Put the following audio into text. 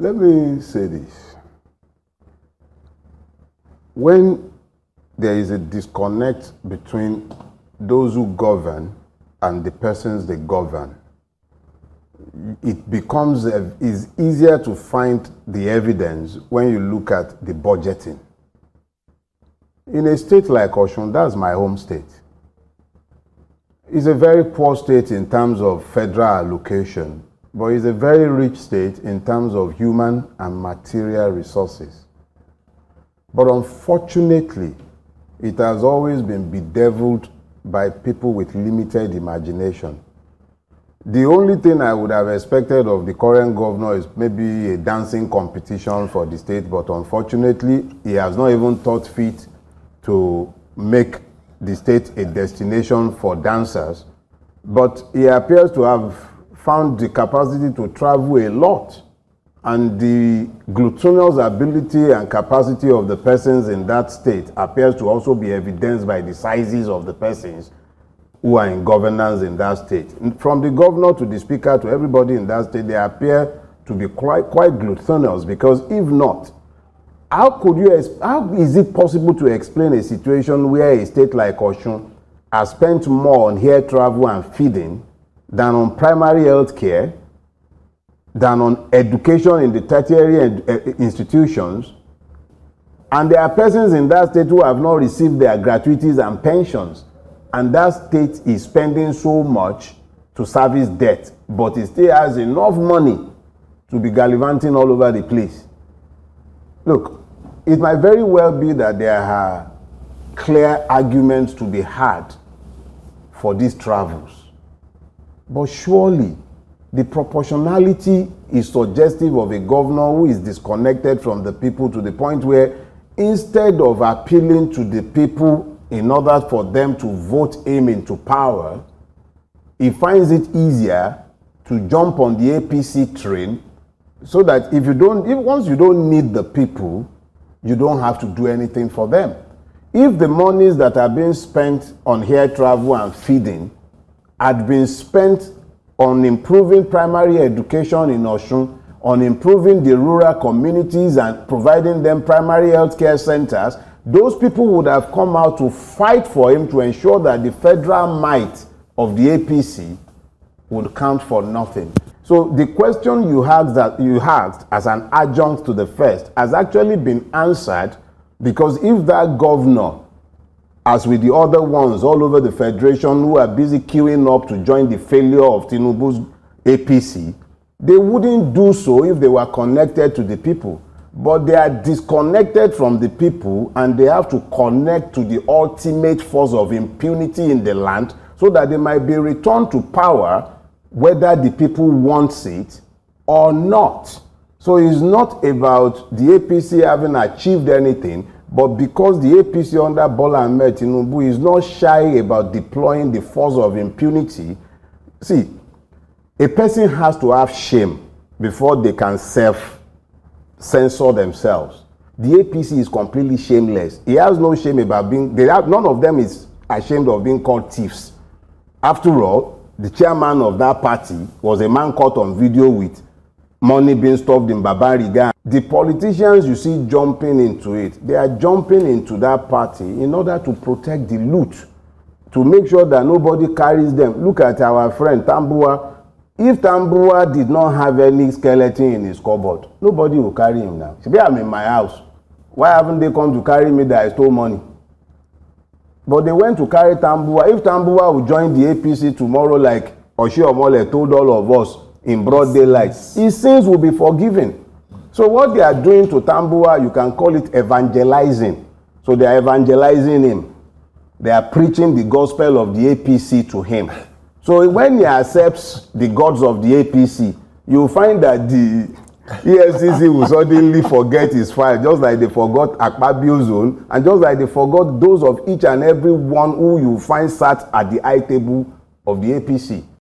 Let me say this. When there is a disconnect between those who govern and the persons they govern, it becomes is easier to find the evidence when you look at the budgeting. In a state like Osun, that's my home state. It's a very poor state in terms of federal allocation, but it's a very rich state in terms of human and material resources. But unfortunately, it has always been bedeviled by people with limited imagination. The only thing I would have expected of the current governor is maybe a dancing competition for the state, but unfortunately, he has not even thought fit to make the state a destination for dancers. But he appears to have found the capacity to travel a lot, and the glutinous ability and capacity of the persons in that state appears to also be evidenced by the sizes of the persons who are in governance in that state. From the governor to the speaker to everybody in that state, they appear to be quite glutinous, because if not, how is it possible to explain a situation where a state like Osun has spent more on air travel and feeding than on primary health care, than on education in the tertiary institutions, and there are persons in that state who have not received their gratuities and pensions, and that state is spending so much to service debt, but it still has enough money to be gallivanting all over the place. Look, it might very well be that there are clear arguments to be had for these travels, but surely the proportionality is suggestive of a governor who is disconnected from the people, to the point where instead of appealing to the people in order for them to vote him into power, he finds it easier to jump on the APC train, so that once you don't need the people, you don't have to do anything for them. If the monies that are being spent on air travel and feeding had been spent on improving primary education in Osun, on improving the rural communities and providing them primary health care centers, those people would have come out to fight for him to ensure that the federal might of the APC would count for nothing. So the question you asked as an adjunct to the first has actually been answered, because if that governor, as with the other ones all over the federation who are busy queuing up to join the failure of Tinubu's APC, they wouldn't do so if they were connected to the people. But they are disconnected from the people, and they have to connect to the ultimate force of impunity in the land, so that they might be returned to power whether the people want it or not. So it's not about the APC having achieved anything, but because the APC under Bola Ahmed Tinubu is not shy about deploying the force of impunity. See, a person has to have shame before they can self-censor themselves. The APC is completely shameless. He has no shame about none of them is ashamed of being called thieves. After all, the chairman of that party was a man caught on video with money being stuffed in Babariga. The politicians you see jumping into it, they are jumping into that party in order to protect the loot, to make sure that nobody carries them. Look at our friend Tambuwa. If Tambuwa did not have any skeleton in his cupboard, nobody will carry him now. Maybe I'm in my house. Why haven't they come to carry me that I stole money? But they went to carry Tambuwa. If Tambuwa will join the APC tomorrow, like Oshiomhole told all of us in broad daylight, his sins will be forgiven. So what they are doing to Tambuwa, you can call it evangelizing. So they are evangelizing him. They are preaching the gospel of the APC to him. So when he accepts the gods of the APC, you'll find that the EFCC will suddenly forget his file, just like they forgot Akpabio's own, and just like they forgot those of each and every one who you find sat at the high table of the APC.